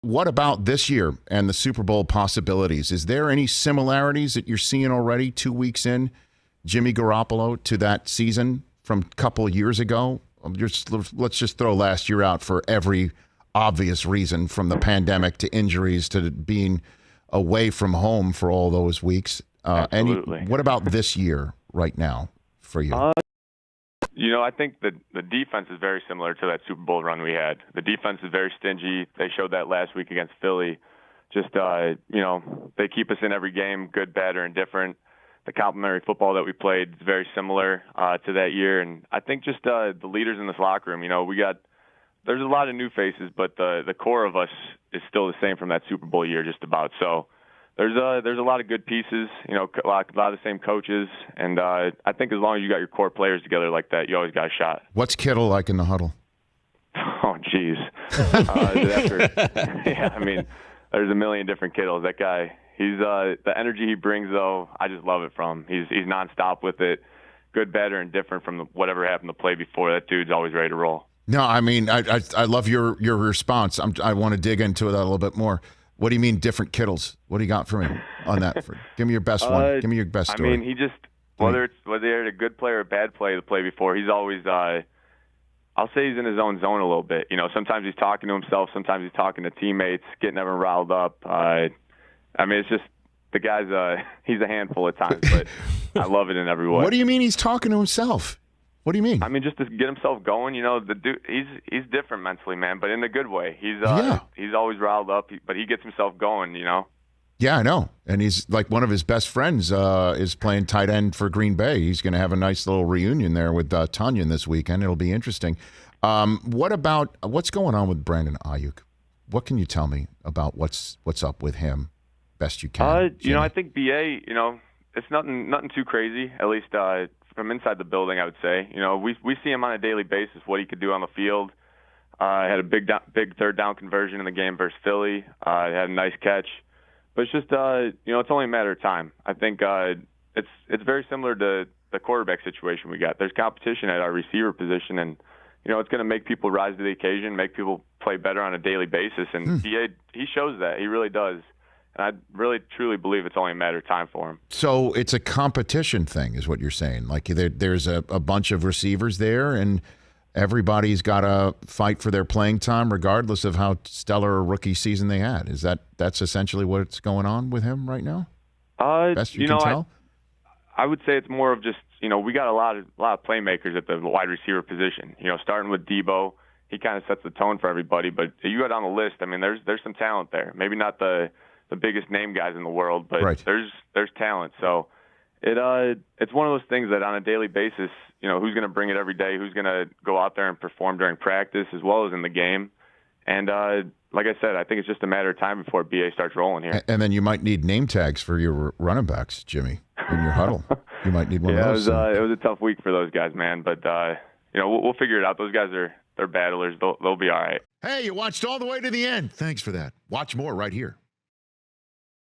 What about this year and the Super Bowl possibilities? Is there any similarities that you're seeing already 2 weeks in, Jimmy Garoppolo, to that season from a couple of years ago? Let's just throw last year out for every obvious reason, from the pandemic to injuries to being away from home for all those weeks. Absolutely. What about this year right now for you? I think that the defense is very similar to that Super Bowl run we had. The defense is very stingy. They showed that last week against Philly. Just, they keep us in every game, good, bad, or indifferent. The complementary football that we played is very similar to that year. And I think just the leaders in this locker room, there's a lot of new faces, but the core of us is still the same from that Super Bowl year just about. So there's a lot of good pieces, a lot of the same coaches. And I think as long as you got your core players together like that, you always got a shot. What's Kittle like in the huddle? Oh, geez. There's a million different Kittles. That guy, he's the energy he brings, though, I just love it from him. He's nonstop with it, good, bad, or indifferent from whatever happened to play before. That dude's always ready to roll. No, I love your response. I want to dig into that a little bit more. What do you mean different Kittles? What do you got for me on that? Give me your best one. Give me your best story. He just, whether he had a good play or a bad play to play before, he's always, I'll say he's in his own zone a little bit. Sometimes he's talking to himself. Sometimes he's talking to teammates, getting everyone riled up. It's just, the guy's, he's a handful at times, but I love it in every way. What do you mean he's talking to himself? What do you mean? Just to get himself going. The dude, he's different mentally, man, but in the good way. He's always riled up, but he gets himself going. Yeah, I know. And he's like, one of his best friends is playing tight end for Green Bay. He's going to have a nice little reunion there with Tunyon this weekend. It'll be interesting. What's going on with Brandon Ayuk? What can you tell me about what's up with him? Best you can. I think BA. It's nothing too crazy. At least from inside the building, I would say. We see him on a daily basis, what he could do on the field. Had a big third down conversion in the game versus Philly. Had a nice catch. But it's just, it's only a matter of time. I think it's very similar to the quarterback situation we got. There's competition at our receiver position, and, it's going to make people rise to the occasion, make people play better on a daily basis. And he shows that. He really does. And I really, truly believe it's only a matter of time for him. So it's a competition thing is what you're saying. Like there's a bunch of receivers there, and everybody's got to fight for their playing time regardless of how stellar a rookie season they had. That's essentially what's going on with him right now? Best you can tell? I would say it's more of just, we got a lot of playmakers at the wide receiver position. Starting with Debo, he kind of sets the tone for everybody. But you go down the list, there's some talent there. Maybe not the biggest name guys in the world, but right. there's talent. So it's one of those things that on a daily basis, who's going to bring it every day, who's going to go out there and perform during practice as well as in the game. And like I said, I think it's just a matter of time before BA starts rolling here. And then you might need name tags for your running backs, Jimmy, in your huddle. You might need one of those. It was a tough week for those guys, man. But we'll figure it out. Those guys they're battlers. They'll be all right. Hey, you watched all the way to the end. Thanks for that. Watch more right here.